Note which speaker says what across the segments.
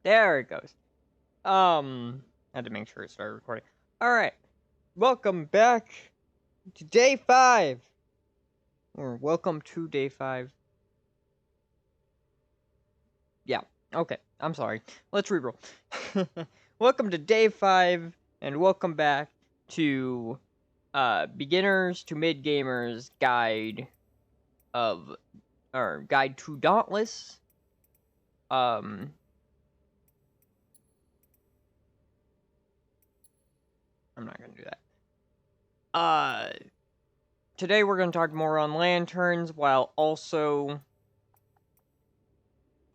Speaker 1: There it goes. Had to make sure it started recording. Alright. Welcome back to day 5. Or welcome to day 5. Yeah. Okay. I'm sorry. Let's reroll. Welcome to day 5, and welcome back to Beginners to Mid Gamers Guide Guide to Dauntless. I'm not gonna do that. Today we're gonna talk more on lanterns, while also...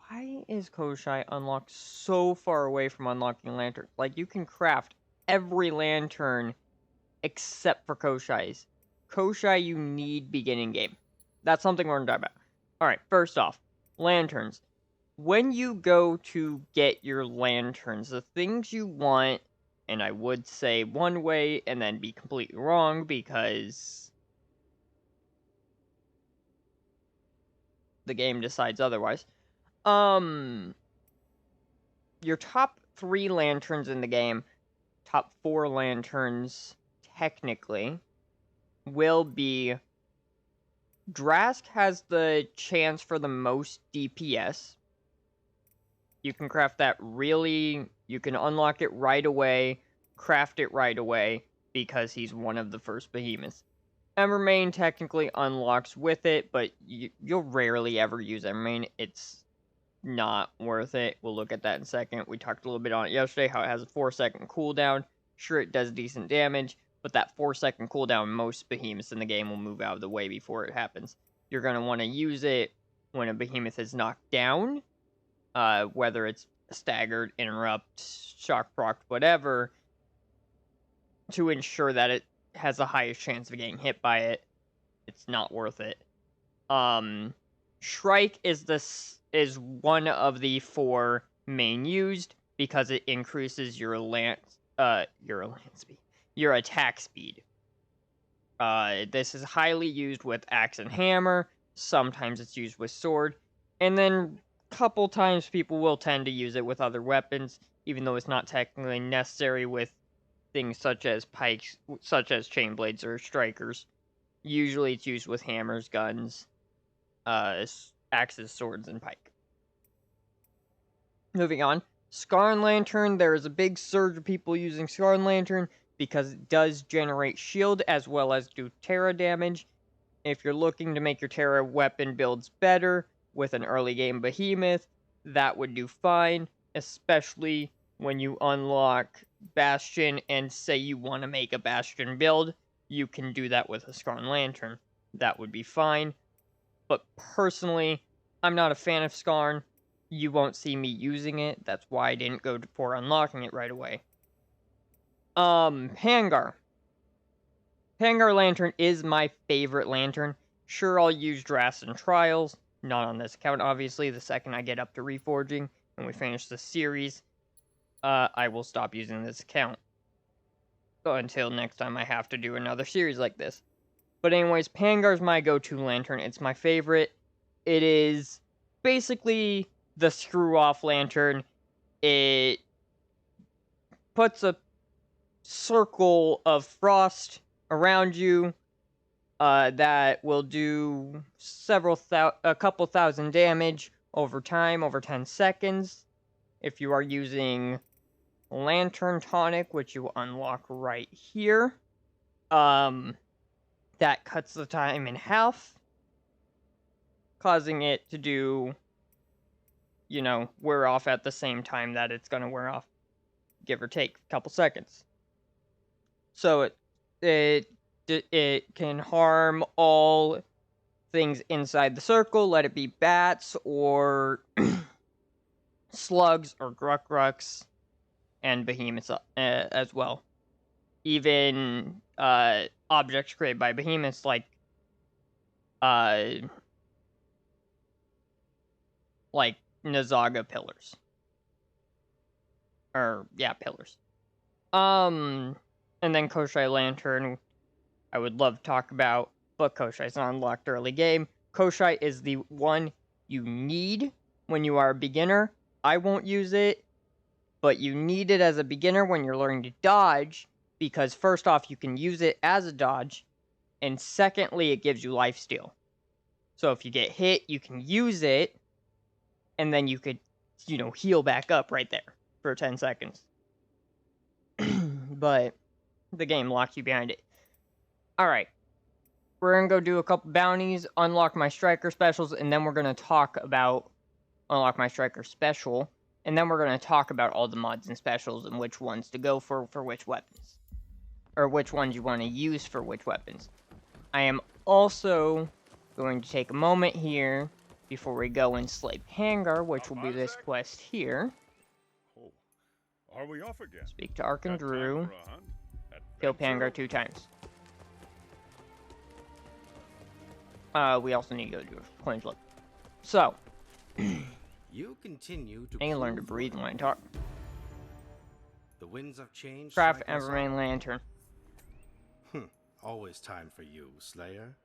Speaker 1: Why is Koshai unlocked so far away from unlocking lanterns? Like, you can craft every lantern except for Koshai's. Koshai, you need beginning game. That's something we're gonna talk about. Alright, first off, lanterns. When you go to get your lanterns, the things you want, and I would say one way and then be completely wrong because the game decides otherwise. Your top 3 lanterns in the game, top 4 lanterns technically, will be... Drask has the chance for the most DPS. You can craft that you can unlock it right away, craft it right away, because he's one of the first behemoths. Evermain technically unlocks with it, but you'll rarely ever use Evermain. It's not worth it. We'll look at that in a second. We talked a little bit on it yesterday, how it has a 4-second cooldown. Sure, it does decent damage, but that 4-second cooldown, most behemoths in the game will move out of the way before it happens. You're going to want to use it when a behemoth is knocked down, whether it's staggered, interrupt, shock proc, whatever, to ensure that it has the highest chance of getting hit by it. It's not worth it. Shrike is one of the 4 main used because it increases your attack speed. This is highly used with axe and hammer. Sometimes it's used with sword, and then couple times people will tend to use it with other weapons, even though it's not technically necessary with things such as pikes, such as chain blades or strikers. Usually it's used with hammers, guns, axes, swords, and pike. Moving on. Skarn Lantern. There is a big surge of people using Skarn Lantern because it does generate shield as well as do Terra damage. If you're looking to make your Terra weapon builds better with an early game behemoth, that would do fine, especially when you unlock Bastion and say you want to make a Bastion build. You can do that with a Skarn Lantern. That would be fine. But personally, I'm not a fan of Skarn. You won't see me using it. That's why I didn't go for unlocking it right away. Pangar. Pangar Lantern is my favorite lantern. Sure, I'll use Drafts and Trials. Not on this account, obviously. The second I get up to Reforging and we finish the series, I will stop using this account. Until next time I have to do another series like this. But anyways, Pangar's my go-to lantern. It's my favorite. It is basically the screw-off lantern. It puts a circle of frost around you that will do a couple thousand damage over time, over 10 seconds. If you are using Lantern Tonic, which you unlock right here, that cuts the time in half, causing it to do, wear off at the same time that it's going to wear off, give or take a couple seconds. So it can harm all things inside the circle, let it be bats or slugs or gruckrucks and behemoths as well. Even objects created by behemoths like Nazaga pillars. Pillars. And then Koshai Lantern, I would love to talk about, but Koshai's not unlocked early game. Koshai is the one you need when you are a beginner. I won't use it, but you need it as a beginner when you're learning to dodge, because first off, you can use it as a dodge, and secondly, it gives you lifesteal. So if you get hit, you can use it, and then you could, heal back up right there for 10 seconds. But the game locks you behind it. Alright. We're going to go do a couple bounties, unlock my striker specials, and then we're going to talk about unlock my striker special, and then we're going to talk about all the mods and specials and which ones to go for which weapons. Or which ones you want to use for which weapons. I am also going to take a moment here before we go and slay Pangar, which will be this quest here.
Speaker 2: Oh, are we off again?
Speaker 1: Speak to Ark and
Speaker 2: Got time
Speaker 1: Drew.
Speaker 2: for a hunt?
Speaker 1: Kill
Speaker 2: Adventure?
Speaker 1: Pangar 2 times. We also need to go do a coin flip. So,
Speaker 3: You continue to
Speaker 1: I need to learn to breathe when I talk.
Speaker 3: The winds of change.
Speaker 1: Craft
Speaker 3: strike us
Speaker 1: Evermain
Speaker 3: all.
Speaker 1: Lantern.
Speaker 3: Always time for you, Slayer.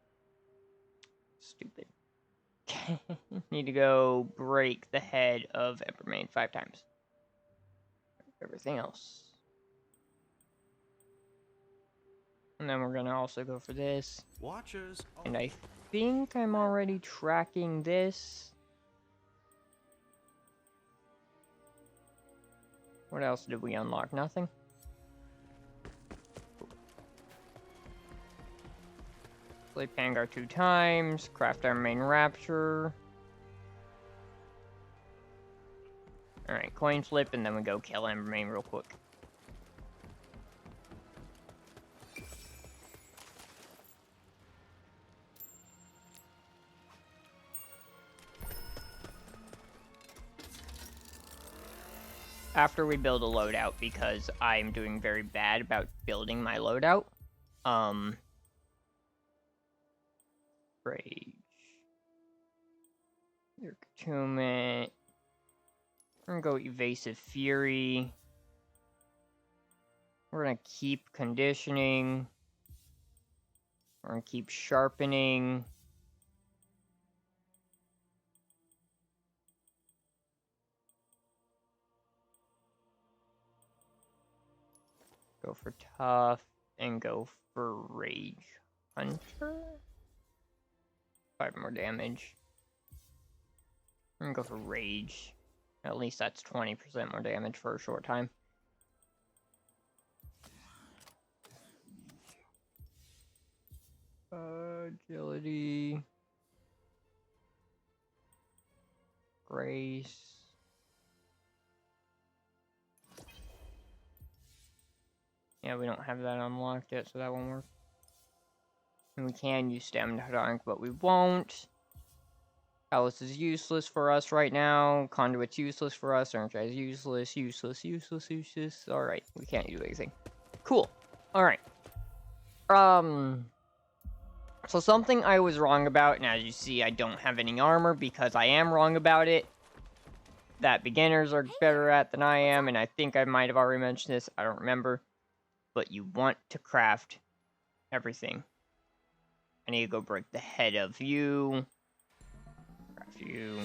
Speaker 1: Stupid. Need to go break the head of Evermain 5 times. Everything else. And then we're gonna also go for this.
Speaker 3: Watchers.
Speaker 1: And I think I'm already tracking this. What else did we unlock? Nothing? Play Pangar 2 times. Craft our main Rapture. Alright, coin flip, and then we go kill Embermain real quick. After we build a loadout, because I'm doing very bad about building my loadout. Rage. Your attunement. We're gonna go Evasive Fury. We're gonna keep conditioning. We're gonna keep sharpening. Go for tough and go for Rage Hunter. 5 more damage. I'm gonna go for Rage. At least that's 20% more damage for a short time. Agility. Grace. Yeah, we don't have that unlocked yet, so that won't work. And we can use Stamina Dunk, but we won't. Alice is useless for us right now. Conduit's useless for us. Energize useless, useless, useless, useless. Alright, we can't do anything. Cool. Alright. So something I was wrong about, and as you see, I don't have any armor because I am wrong about it. That beginners are better at than I am, and I think I might have already mentioned this. I don't remember. But you want to craft everything. I need to go break the head of you. Craft you.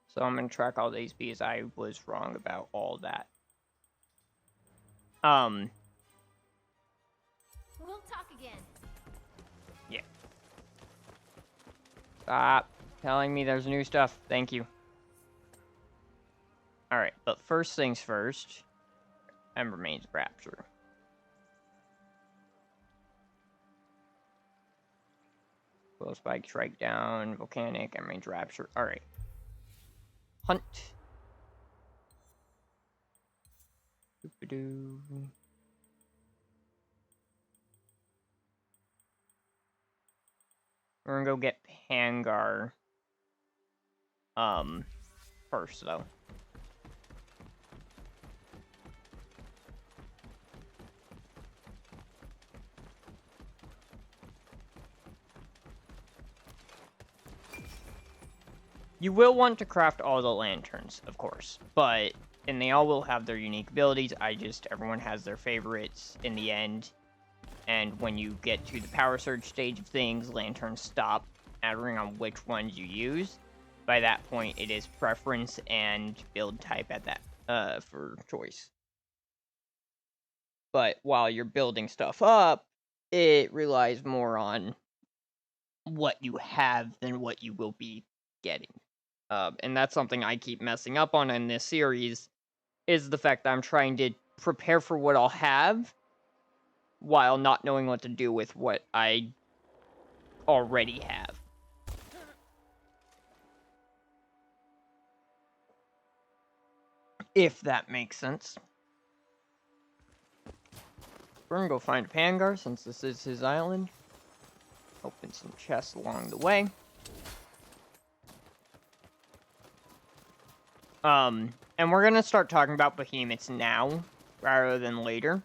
Speaker 1: So I'm going to track all these because I was wrong about all that.
Speaker 4: We'll talk again.
Speaker 1: Yeah. Stop telling me there's new stuff. Thank you. Alright, but first things first. Embermain's Rapture. Glow Spike, Strike Down, Volcanic, Embermain's Rapture. Alright. Hunt. Doop-a-doo. We're gonna go get Pangar. First though. You will want to craft all the lanterns, of course, and they all will have their unique abilities. Everyone has their favorites in the end. And when you get to the power surge stage of things, lanterns stop mattering on which ones you use. By that point, it is preference and build type at that for choice. But while you're building stuff up, it relies more on what you have than what you will be getting. And that's something I keep messing up on in this series, is the fact that I'm trying to prepare for what I'll have while not knowing what to do with what I already have. If that makes sense. We're gonna go find Pangar since this is his island. Open some chests along the way. And we're gonna start talking about behemoths now, rather than later.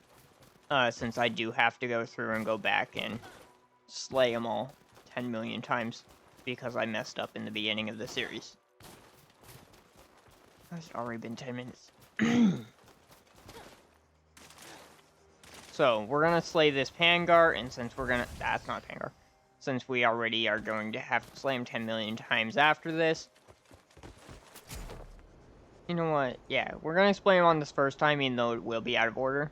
Speaker 1: Since I do have to go through and go back and slay them all 10 million times, because I messed up in the beginning of the series. It's already been 10 minutes. So, we're gonna slay this Pangar, and since we're gonna... That's not Pangar. Since we already are going to have to slay him 10 million times after this. You know what? Yeah, we're gonna slay him on this first time, even though it will be out of order.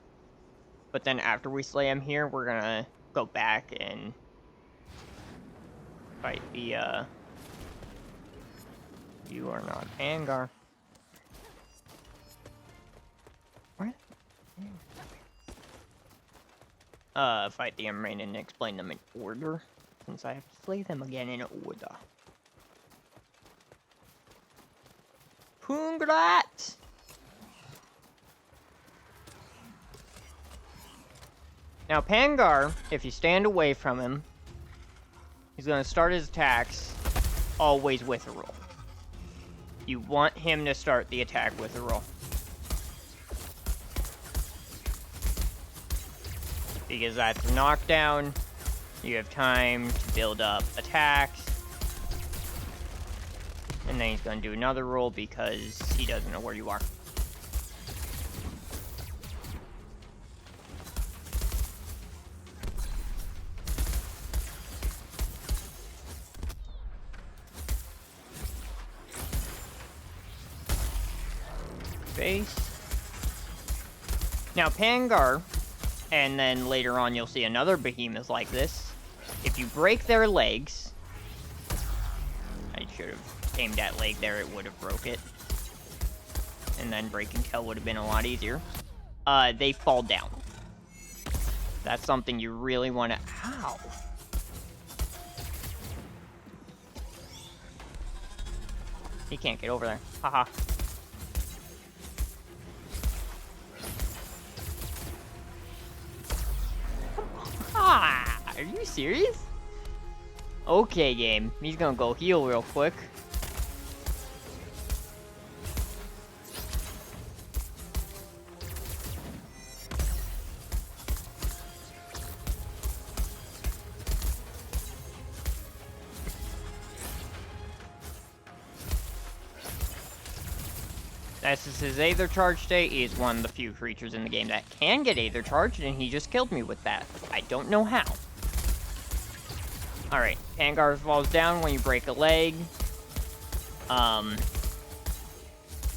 Speaker 1: But then after we slay him here, we're gonna go back and fight the, You are not Pangar. What? Fight the Emrain and explain them in order, since I have to slay them again in order. Congrats! Now, Pangar, if you stand away from him, he's going to start his attacks always with a roll. You want him to start the attack with a roll. Because that's a knockdown, you have time to build up attacks, and then he's going to do another roll because he doesn't know where you are. Base. Now, Pangar, and then later on you'll see another behemoth like this. If you break their legs, I should have aimed that leg there, it would have broke it. And then breaking tail would have been a lot easier. They fall down. That's something you really want to... Ow! He can't get over there. Haha. Ah, are you serious? Okay, game. He's gonna go heal real quick. This is his Aether Charge state. He is one of the few creatures in the game that can get Aether Charged, and he just killed me with that. I don't know how. Alright, Pangar falls down when you break a leg. And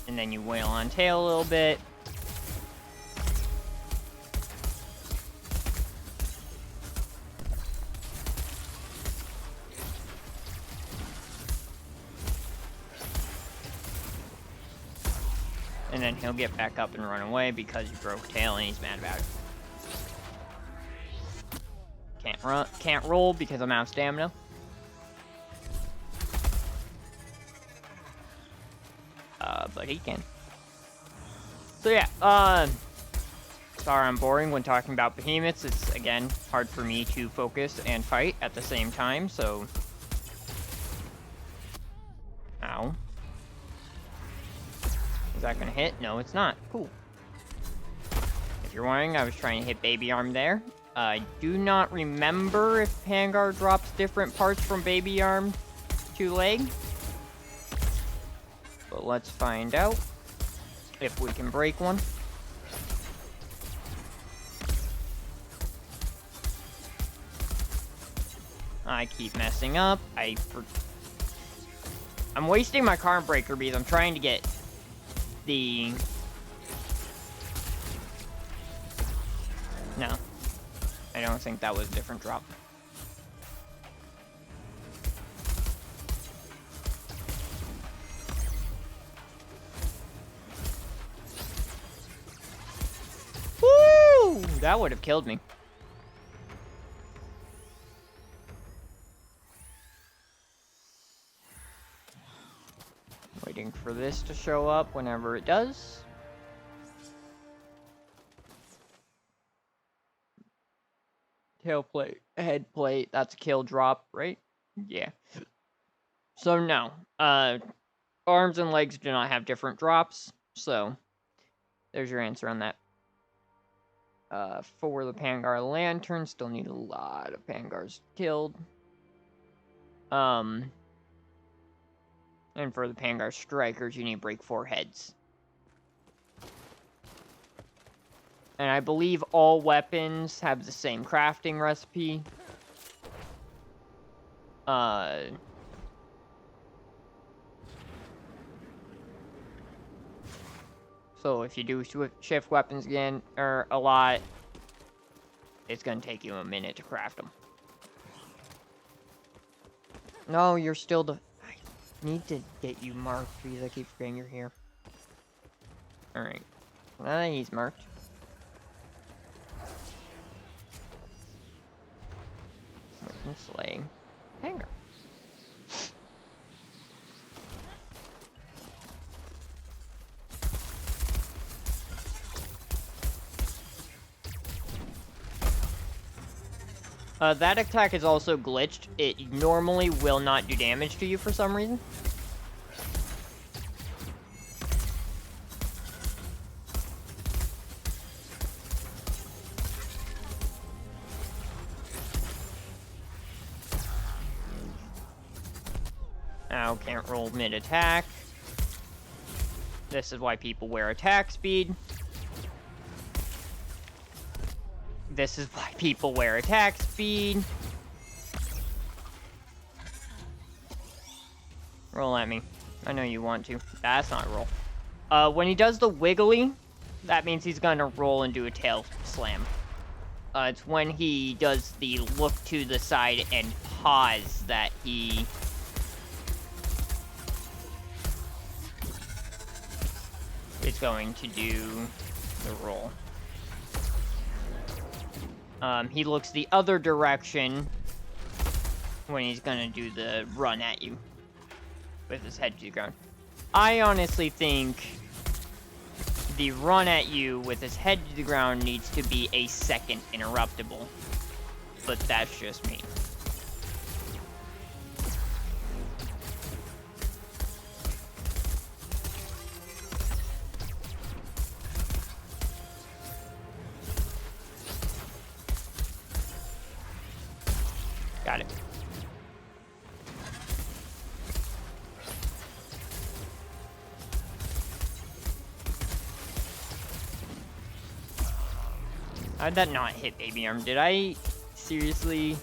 Speaker 1: then you wail on tail a little bit. And then he'll get back up and run away because you broke tail and he's mad about it. Can't roll because I'm out of stamina. But he can. So yeah, sorry I'm boring when talking about behemoths. It's, again, hard for me to focus and fight at the same time, so now. Is that gonna hit? No, it's not. Cool. If you're wondering, I was trying to hit Baby Arm there. I do not remember if Pangar drops different parts from Baby Arm to Leg. But let's find out if we can break one. I keep messing up. I'm wasting my Karma Breaker beads. I'm trying to get the... No. I don't think that was a different drop. Woo! That would have killed me. Waiting for this to show up whenever it does. Tail plate, head plate, that's a kill drop, right? Yeah. So no, arms and legs do not have different drops, so there's your answer on that. For the Pangar Lantern, still need a lot of Pangars killed. And for the Pangar Strikers, you need to break 4 heads. And I believe all weapons have the same crafting recipe. So if you do shift weapons again, or a lot, it's gonna take you a minute to craft them. No, you're still the... I need to get you marked because I keep forgetting you're here. Alright. He's marked. Slaying Hanger. That attack is also glitched. It normally will not do damage to you for some reason. Now, can't roll mid-attack. This is why people wear attack speed. This is why people wear attack speed. Roll at me. I know you want to. That's not a roll. When he does the wiggly, that means he's gonna roll and do a tail slam. It's when he does the look to the side and pause that he... is going to do the roll. He looks the other direction when he's gonna do the run at you with his head to the ground. I honestly think the run at you with his head to the ground needs to be a second interruptible, but that's just me. Got it. How'd that not hit Baby Arm? Did I seriously?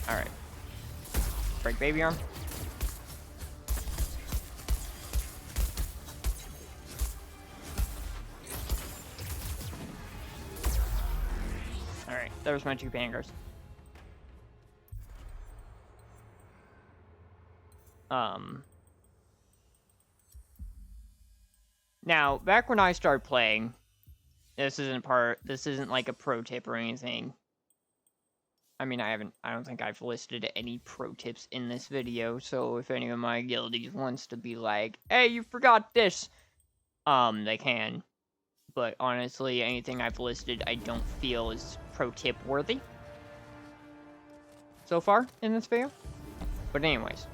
Speaker 1: Alright. Break Baby Arm. Alright, there's my 2 Pangars. Now, back when I started playing, this isn't like a pro tip or anything. I mean, I don't think I've listed any pro tips in this video, so if any of my guildies wants to be like, hey, you forgot this, they can. but honestly, anything I've listed I don't feel is pro tip worthy so far in this video. But anyways.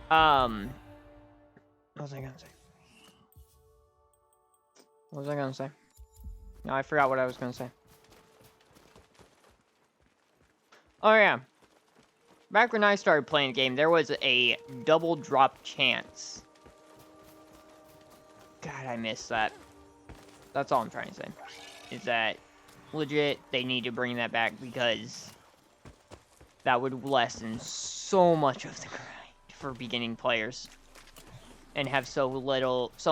Speaker 1: What was I gonna say? What was I gonna say? No, I forgot what I was gonna say. Oh yeah. Back when I started playing the game, there was a double drop chance. God, I miss that. That's all I'm trying to say. Is that legit, they need to bring that back because that would lessen so much of the grind for beginning players. And have so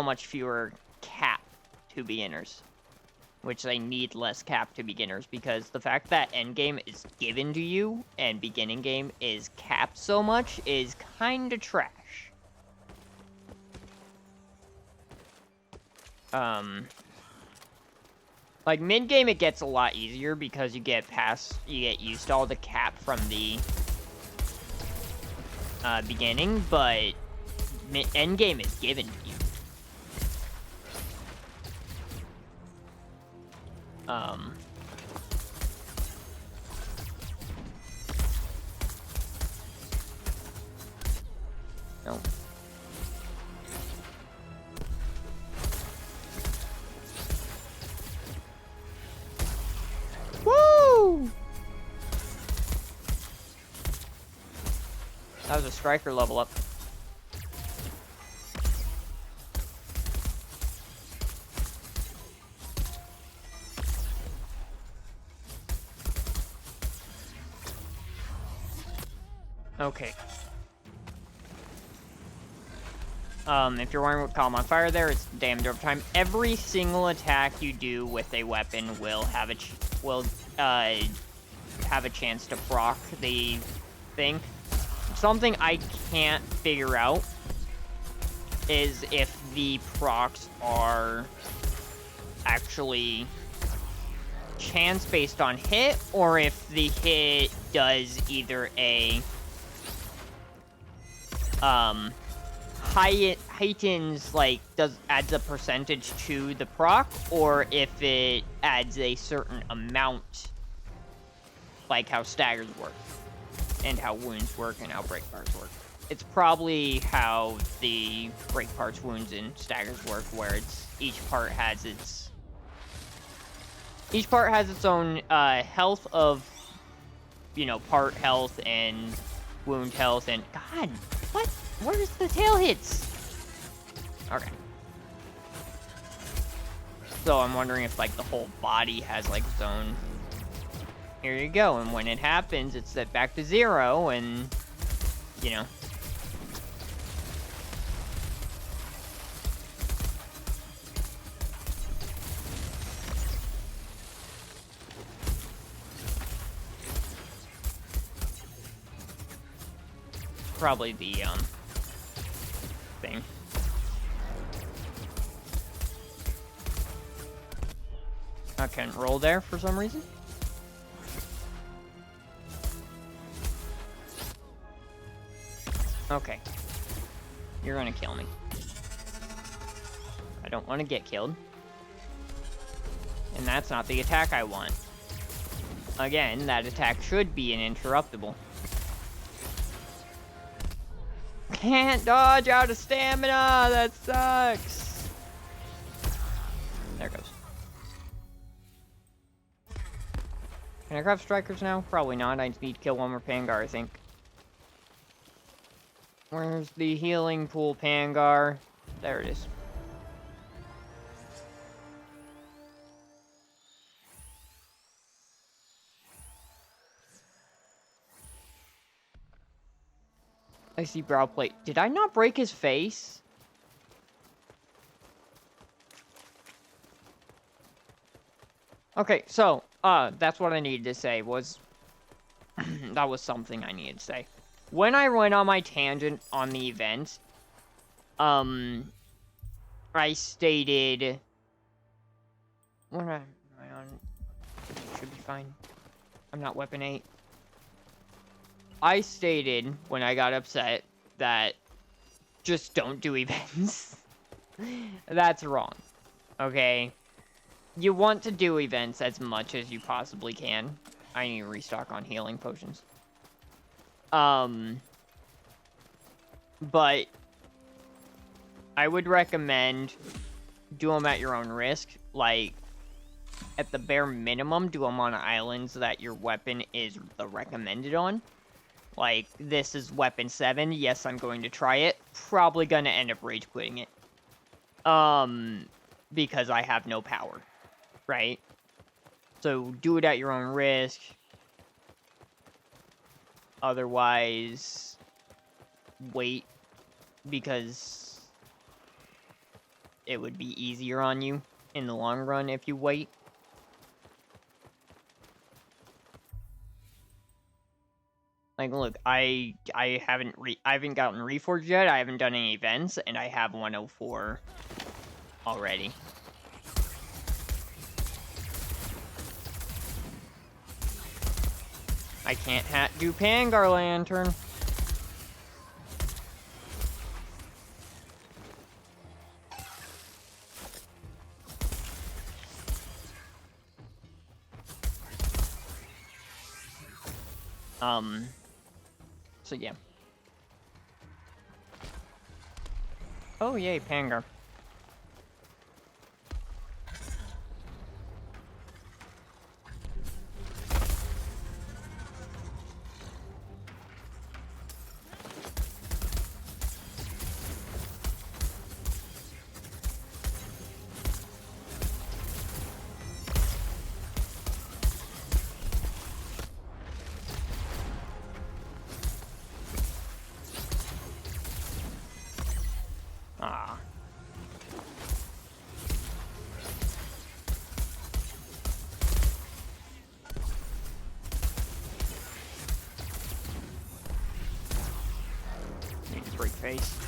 Speaker 1: much fewer cap to beginners. Which they need less cap to beginners, because the fact that endgame is given to you and beginning game is capped so much is kinda trash. Like mid-game it gets a lot easier because you get used to all the cap from the beginning, but endgame is given to you. No. Woo! That was a striker level up. Okay. If you're wondering what caught 'em on fire there, it's damage over time. Every single attack you do with a weapon will have a chance to proc the thing. Something I can't figure out is if the procs are actually chance based on hit, or if the hit does either a heightens, like, adds a percentage to the proc, or if it adds a certain amount, like how staggers work, and how wounds work, and how break parts work. It's probably how the break parts, wounds, and staggers work, where each part has its own health of, part health and wound health, and God, what? Where's the tail hits? Okay. So I'm wondering if, like, the whole body has, like, its own... Here you go, and when it happens, it's set back to 0, and, Probably the, thing. I couldn't roll there for some reason. Okay. You're gonna kill me. I don't want to get killed. And that's not the attack I want. Again, that attack should be an interruptible. Can't dodge out of stamina! That sucks! There it goes. Can I grab strikers now? Probably not. I just need to kill one more Pangar, I think. Where's the healing pool, Pangar? There it is. I see brow plate. Did I not break his face? Okay, so, that's what I needed to say, was... that was something I needed to say. When I went on my tangent on the event, I stated... What am I on? Should be fine. I'm not weapon 8. I stated, when I got upset, that just don't do events. That's wrong. Okay. You want to do events as much as you possibly can. I need to restock on healing potions. But I would recommend do them at your own risk. Like, at the bare minimum, do them on islands that your weapon is the recommended on. Like, this is weapon 7. Yes, I'm going to try it. Probably gonna end up rage quitting it. Because I have no power. Right? So, do it at your own risk. Otherwise, wait. Because it would be easier on you in the long run if you wait. Like, look, I haven't gotten Reforged yet. I haven't done any events, and I have 104 already. I can't do Pangar Lantern. So yeah. Oh yay, Pangar. Ah. Need to break face.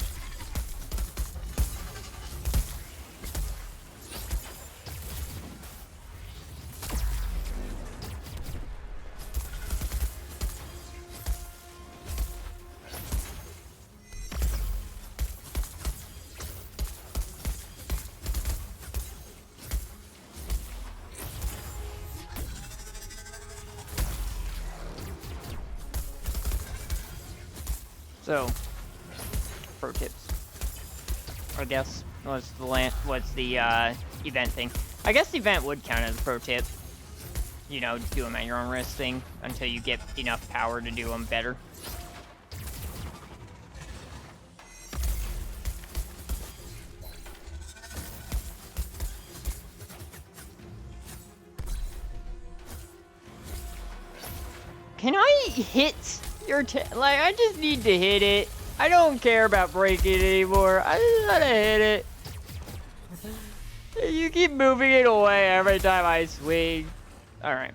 Speaker 1: So, pro tips. I guess what's the event thing? I guess the event would count as a pro tip. You know, do them at your own risk thing until you get enough power to do them better. Can I hit your like, I just need to hit it. I don't care about breaking it anymore. I just want to hit it. You keep moving it away every time I swing. Alright.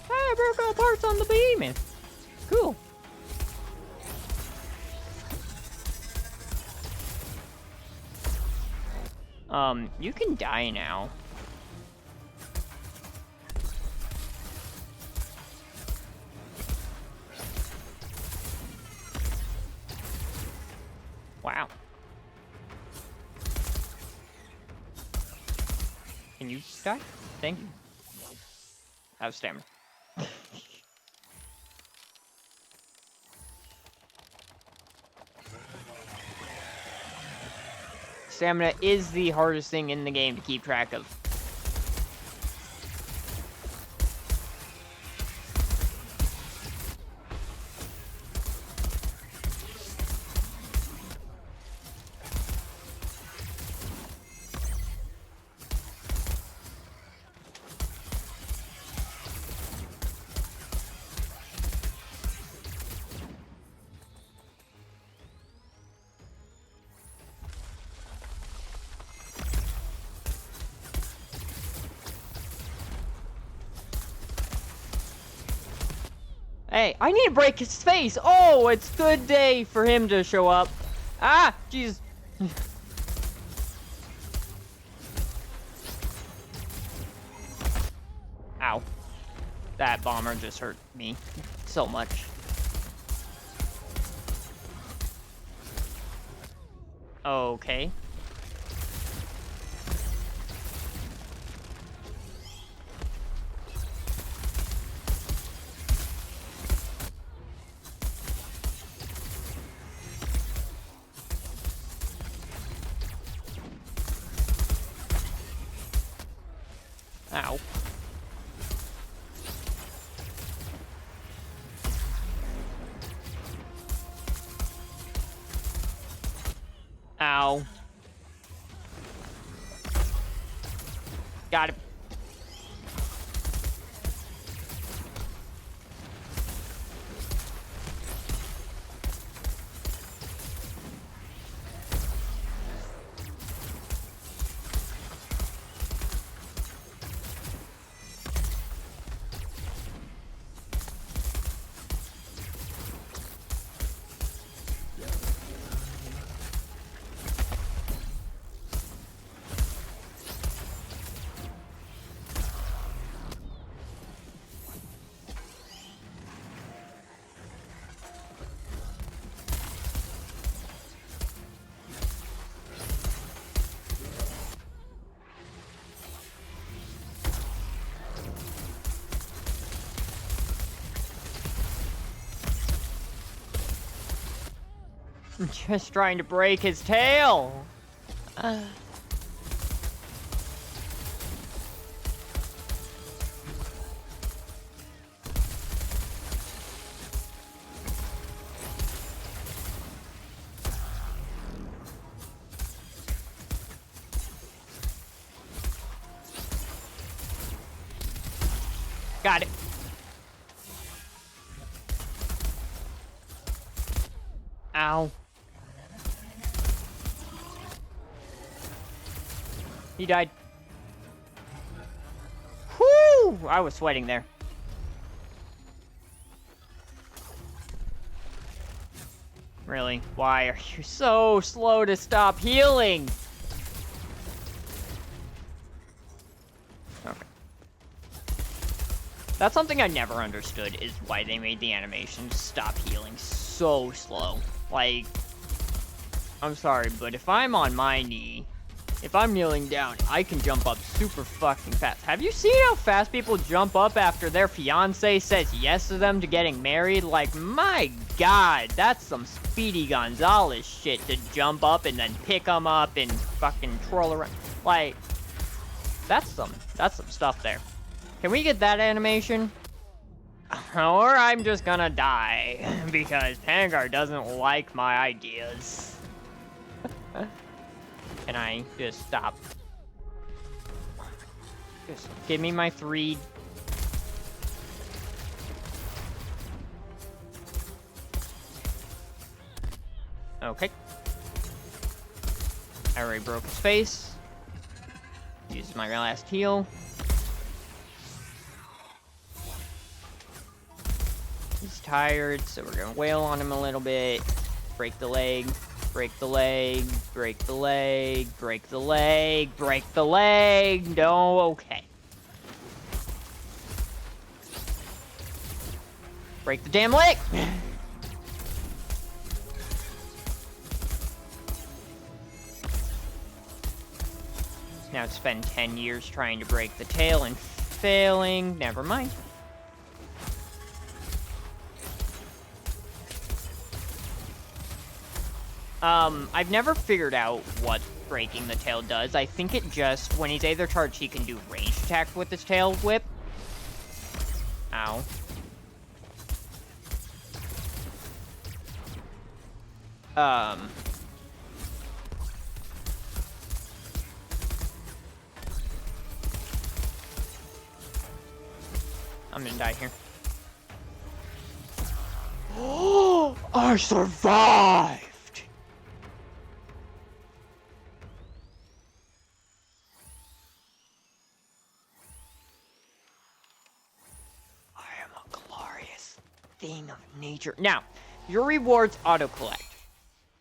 Speaker 1: I broke all parts on the behemoth. Cool. You can die now. Wow. Can you die? Thank you. I have stamina. Stamina is the hardest thing in the game to keep track of. Hey, I need to break his face! Oh, it's good day for him to show up. Ah, jeez. Ow. That bomber just hurt me so much. Okay. Ow. Ow. Got it. I'm just trying to break his tail. Got it. Ow. He died. Whoo! I was sweating there. Really? Why are you so slow to stop healing? Okay. That's something I never understood, is why they made the animation stop healing so slow. Like, I'm sorry, but if I'm on my knee, if I'm kneeling down, I can jump up super fucking fast. Have you seen how fast people jump up after their fiance says yes to them to getting married? Like, my god, that's some Speedy Gonzalez shit to jump up and then pick them up and fucking twirl around. Like, that's some stuff there. Can we get that animation? Or I'm just gonna die, because Pangar doesn't like my ideas. Can I just stop? Just give me my 3. Okay. I already broke his face. Use my last heal. He's tired, so we're gonna wail on him a little bit. Break the leg. Break the leg, break the leg, break the leg, break the leg. No, okay. Break the damn leg! Now spend 10 years trying to break the tail and failing. Never mind. I've never figured out what breaking the tail does. I think it just, when he's either charged, he can do ranged attack with his tail whip. Ow. I'm gonna die here. Oh, I survived! thing of nature. Now, your rewards auto-collect.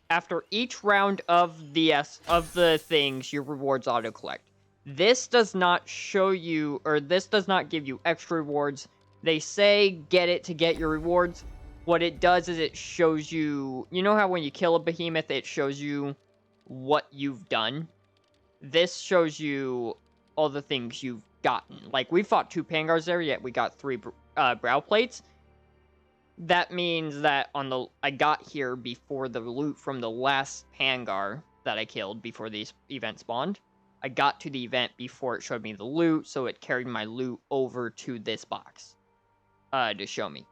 Speaker 1: After each round of the things, your rewards auto-collect. This does not show you, or this does not give you extra rewards. They say get it to get your rewards. What it does is it shows you, you know how when you kill a behemoth, it shows you what you've done? This shows you all the things you've gotten. Like, we fought 2 Pangars there, yet we got 3 brow plates. That means that I got here before the loot from the last Pangar that I killed before the event spawned. I got to the event before it showed me the loot, so it carried my loot over to this box to show me.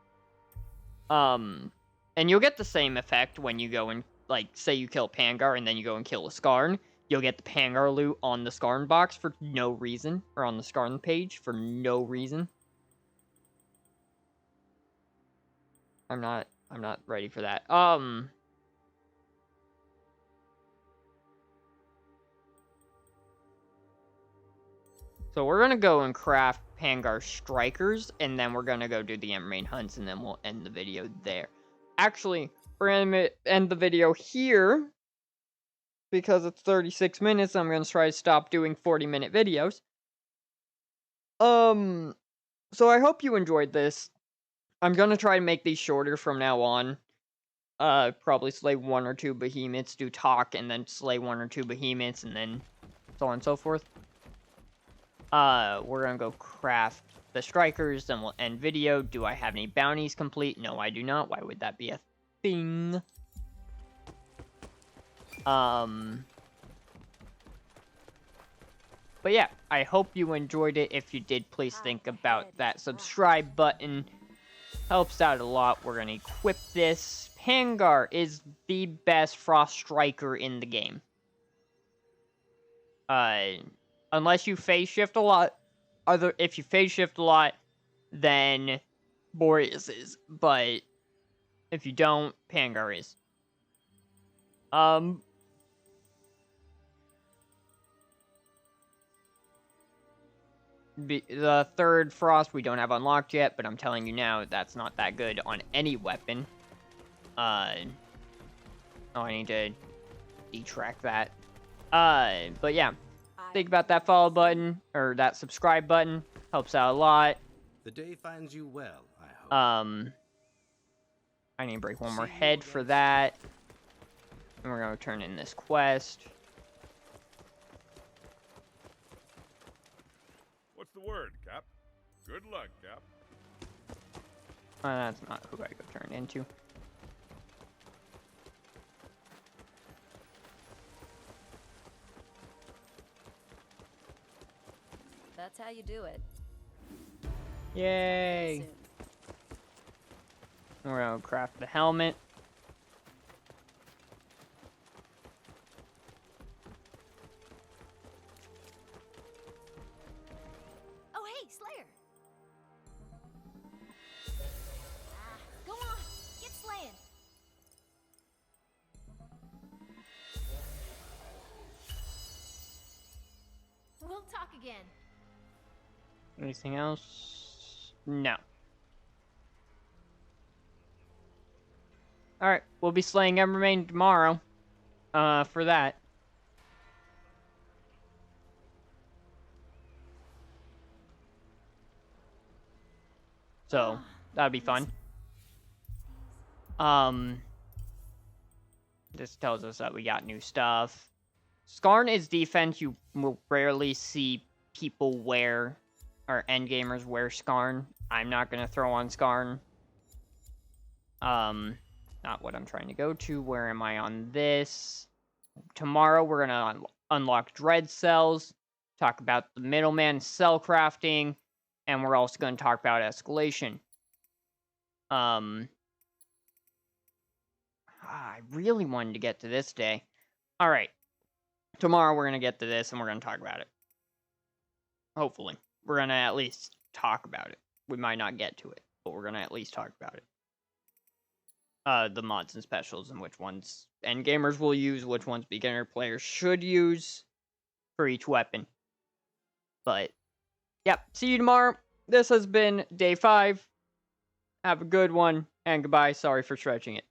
Speaker 1: And you'll get the same effect when you go and, like, say you kill Pangar and then you go and kill a Skarn. You'll get the Pangar loot on the Skarn box for no reason, or on the Skarn page for no reason. I'm not ready for that. So we're gonna go and craft Pangar Strikers, and then we're gonna go do the Emerald hunts, and then we'll end the video there. Actually, we're gonna end the video here, because it's 36 minutes, I'm gonna try to stop doing 40-minute videos. So I hope you enjoyed this. I'm gonna try to make these shorter from now on. Probably slay 1 or 2 behemoths, do talk, and then slay 1 or 2 behemoths, and then so on and so forth. We're gonna go craft the strikers, then we'll end video. Do I have any bounties complete? No, I do not. Why would that be a thing? But yeah, I hope you enjoyed it. If you did, please think about that subscribe button. Helps out a lot. We're gonna equip this. Pangar is the best frost striker in the game. Unless you phase shift a lot. If you phase shift a lot, then Boreas is. But if you don't, Pangar is. The third frost we don't have unlocked yet, but I'm telling you now, that's not that good on any weapon. Oh, I need to detract that. But yeah, think about that follow button, or that subscribe button. Helps out a lot.
Speaker 3: The day finds you well, I hope.
Speaker 1: I need to break one more head for that. And we're gonna turn in this quest.
Speaker 2: What's the word, Cap? Good luck, Cap.
Speaker 1: That's not who I go turn into.
Speaker 4: That's how you do it.
Speaker 1: Yay! We're gonna craft the helmet.
Speaker 4: Oh, hey, Slayer! Go on, get slaying. We'll talk again.
Speaker 1: Anything else? No. Alright, we'll be slaying Emerald tomorrow. For that. So, that'd be fun. This tells us that we got new stuff. Skarn is defense. You will rarely see people wear, or endgamers wear Skarn. I'm not gonna throw on Skarn. Not what I'm trying to go to. Where am I on this? Tomorrow we're gonna unlock Dread Cells, talk about the middleman cell crafting, and we're also gonna talk about escalation. I really wanted to get to this day. Alright. Tomorrow we're gonna get to this and we're gonna talk about it. Hopefully. We're gonna at least talk about it. We might not get to it, but we're gonna at least talk about it. The mods and specials, and which ones endgamers will use, which ones beginner players should use for each weapon. But, yep, see you tomorrow. This has been day 5. Have a good one. And goodbye. Sorry for stretching it.